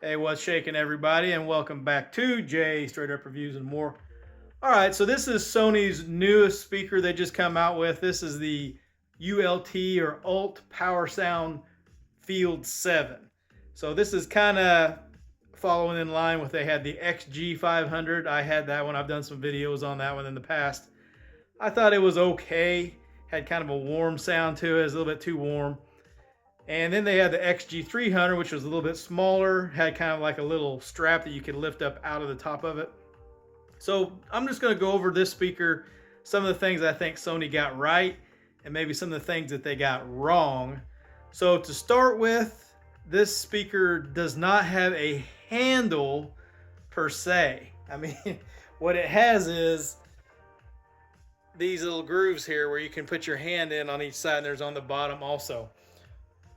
Hey, what's shaking, everybody, and welcome back to Jay Straight Up Reviews and More. All right, so this is Sony's newest speaker they just come out with. This is the ULT or ULT Power Sound Field 7. So this is kind of following in line with they had the XG500. I had that one. I've done some videos on that one in the past. I thought it was okay. Had kind of a warm sound to it. It was a little bit too warm. And then they had the XG300, which was a little bit smaller, had kind of like a little strap that you could lift up out of the top of it. So I'm just going to go over this speaker, some of the things I think Sony got right, and maybe some of the things that they got wrong. So to start with, this speaker does not have a handle per se. I mean, what it has is these little grooves here where you can put your hand in on each side, and there's on the bottom also.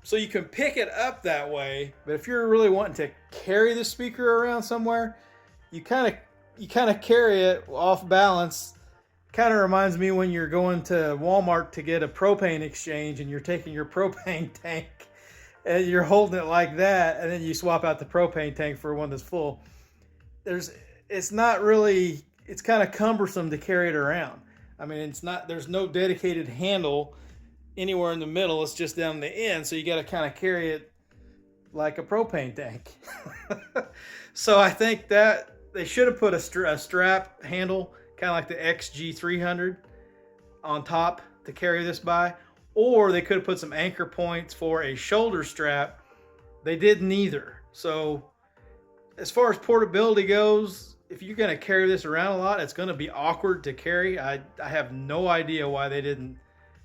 So you can pick it up that way, but if you're really wanting to carry the speaker around somewhere, you kind of carry it off balance. Kind of reminds me when you're going to Walmart to get a propane exchange and you're taking your propane tank and you're holding it like that, and then you swap out the propane tank for one that's full. It's not really, it's kind of cumbersome to carry it around. I mean, there's no dedicated handle anywhere in the middle. It's just down the end, so you got to kind of carry it like a propane tank. So I think that they should have put a strap handle, kind of like the XG300, on top to carry this by, or they could have put some anchor points for a shoulder strap. They did neither. So as far as portability goes, if you're going to carry this around a lot, it's going to be awkward to carry. I have no idea why they didn't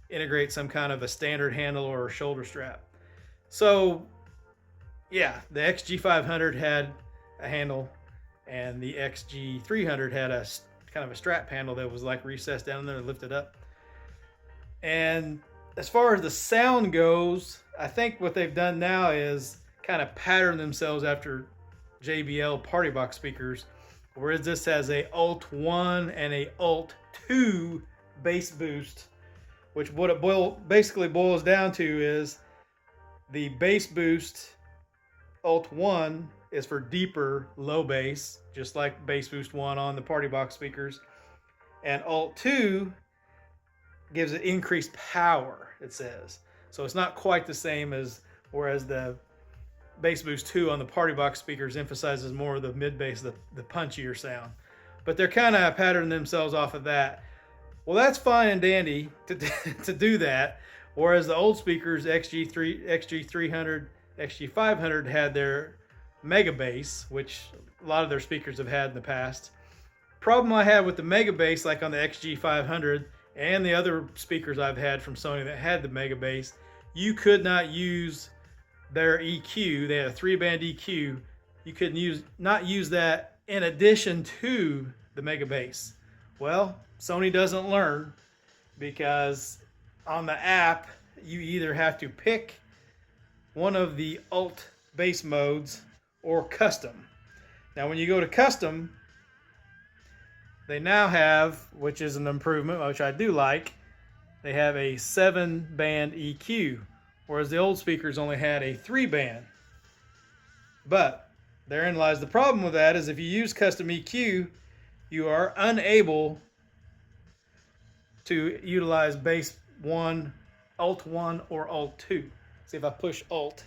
integrate some kind of a standard handle or a shoulder strap. So yeah, the XG500 had a handle, and the XG300 had a kind of a strap handle that was like recessed down there and lifted up. And as far as the sound goes, I think what they've done now is kind of pattern themselves after JBL party box speakers, whereas this has a ULT 1 and a ULT 2 bass boost, which what it basically boils down to is the bass boost ULT 1 is for deeper low bass, just like bass boost 1 on the party box speakers, and ULT 2 gives it increased power, it says. So it's not quite the same as, whereas the bass boost 2 on the party box speakers emphasizes more of the mid bass, the punchier sound. But they're kind of patterning themselves off of that. Well, that's fine and dandy to do that. Whereas the old speakers, XG300, XG500, had their mega bass, which a lot of their speakers have had in the past. Problem I had with the mega bass, like on the XG500 and the other speakers I've had from Sony that had the mega bass, you could not use their EQ. They had a 3-band EQ. You could not use that in addition to the mega bass. Well, Sony doesn't learn, because on the app you either have to pick one of the ULT bass modes or custom. Now when you go to custom, they now have, which is an improvement, which I do like, they have a 7-band EQ, whereas the old speakers only had a 3-band. But therein lies the problem with that, is if you use custom EQ, you are unable to utilize bass 1, ULT 1, or ULT 2. See if I push ULT,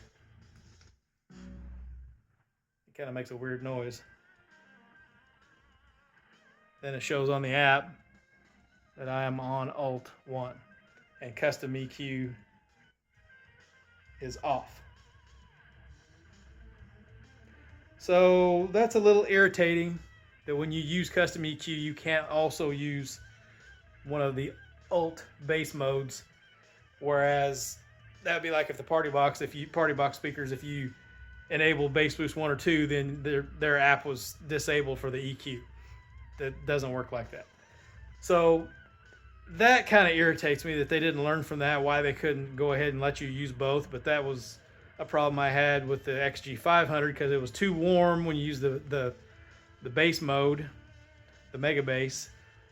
it kind of makes a weird noise. Then it shows on the app that I am on ULT 1, and custom EQ is off. So that's a little irritating, that when you use custom EQ, you can't also use one of the ULT bass modes. Whereas that'd be like if the party box speakers, if you enable bass boost 1 or 2, then their app was disabled for the EQ. That doesn't work like that. So that kind of irritates me that they didn't learn from that, why they couldn't go ahead and let you use both. But that was a problem I had with the XG500, because it was too warm when you use the bass mode, the mega bass.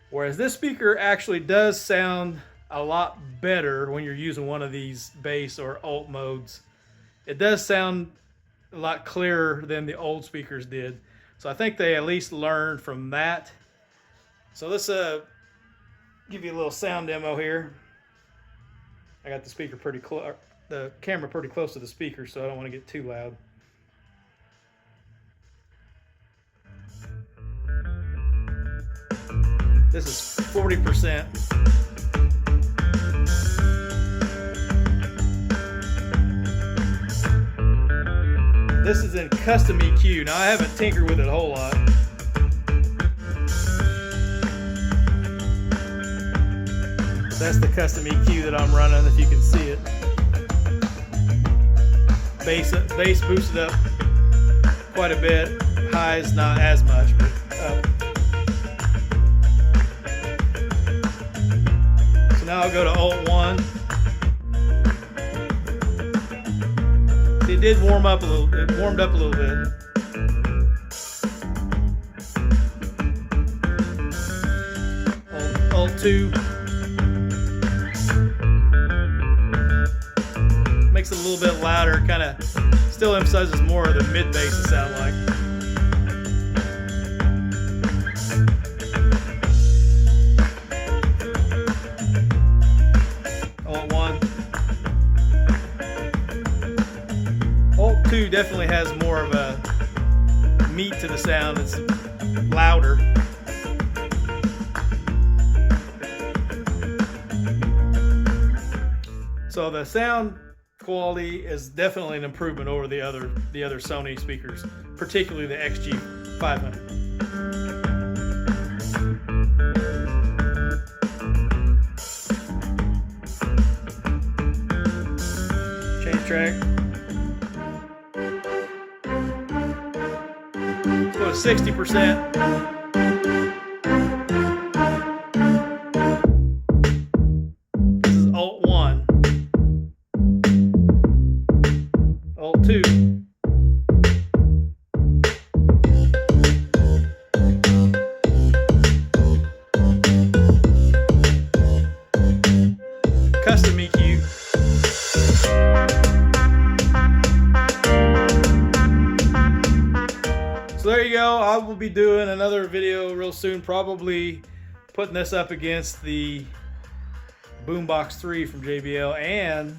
Whereas this speaker actually does sound a lot better when you're using one of these bass or ULT modes. It does sound a lot clearer than the old speakers did. So I think they at least learned from that. So let's give you a little sound demo here. I got the speaker pretty close, the camera pretty close to the speaker, so I don't want to get too loud. This is 40%. This is in custom EQ. Now I haven't tinkered with it a whole lot. That's the custom EQ that I'm running, if you can see it. Bass boosted up quite a bit. Highs not as much, but up. So now I'll go to Alt 1. See, it did warm up a little. It warmed up a little bit. Alt 2. Makes it a little bit louder, kind of still emphasizes more of the mid bass, it sounds like. Alt 1. Alt 2 definitely has more of a meat to the sound, it's louder. So the sound quality is definitely an improvement over the other Sony speakers, particularly the XG500. Change track. Let's go to 60%. This is Alt 1. Alt 2. Custom EQ. So there you go. I will be doing another video real soon, probably putting this up against the Boombox 3 from JBL and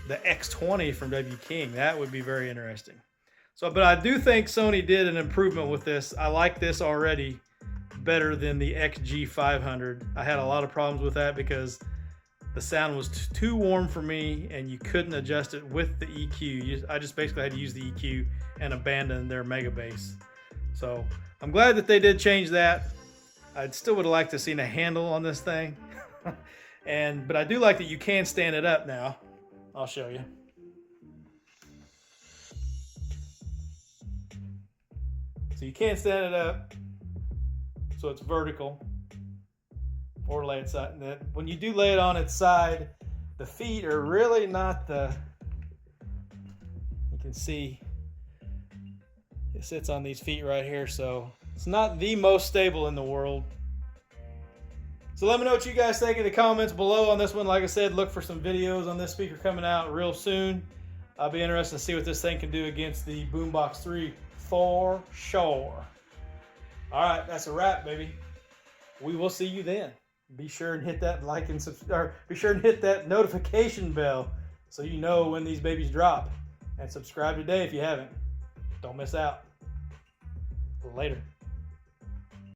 the X20 from W King. That would be very interesting. So, but I do think Sony did an improvement with this. I like this already better than the XG500. I had a lot of problems with that because the sound was too warm for me and you couldn't adjust it with the EQ. I just basically had to use the EQ and abandon their mega bass. So I'm glad that they did change that. I still would have liked to have seen a handle on this thing. But I do like that you can stand it up now. I'll show you. So you can't stand it up, so it's vertical, or lay it side. When you do lay it on its side, the feet are really not the, you can see it sits on these feet right here, so it's not the most stable in the world. So let me know what you guys think in the comments below on this one. Like I said, look for some videos on this speaker coming out real soon. I'll be interested to see what this thing can do against the Boombox 3 for sure. All right, that's a wrap, baby. We will see you then. Be sure and hit that like and subscribe. Be sure and hit that notification bell so you know when these babies drop. And subscribe today if you haven't. Don't miss out. Later.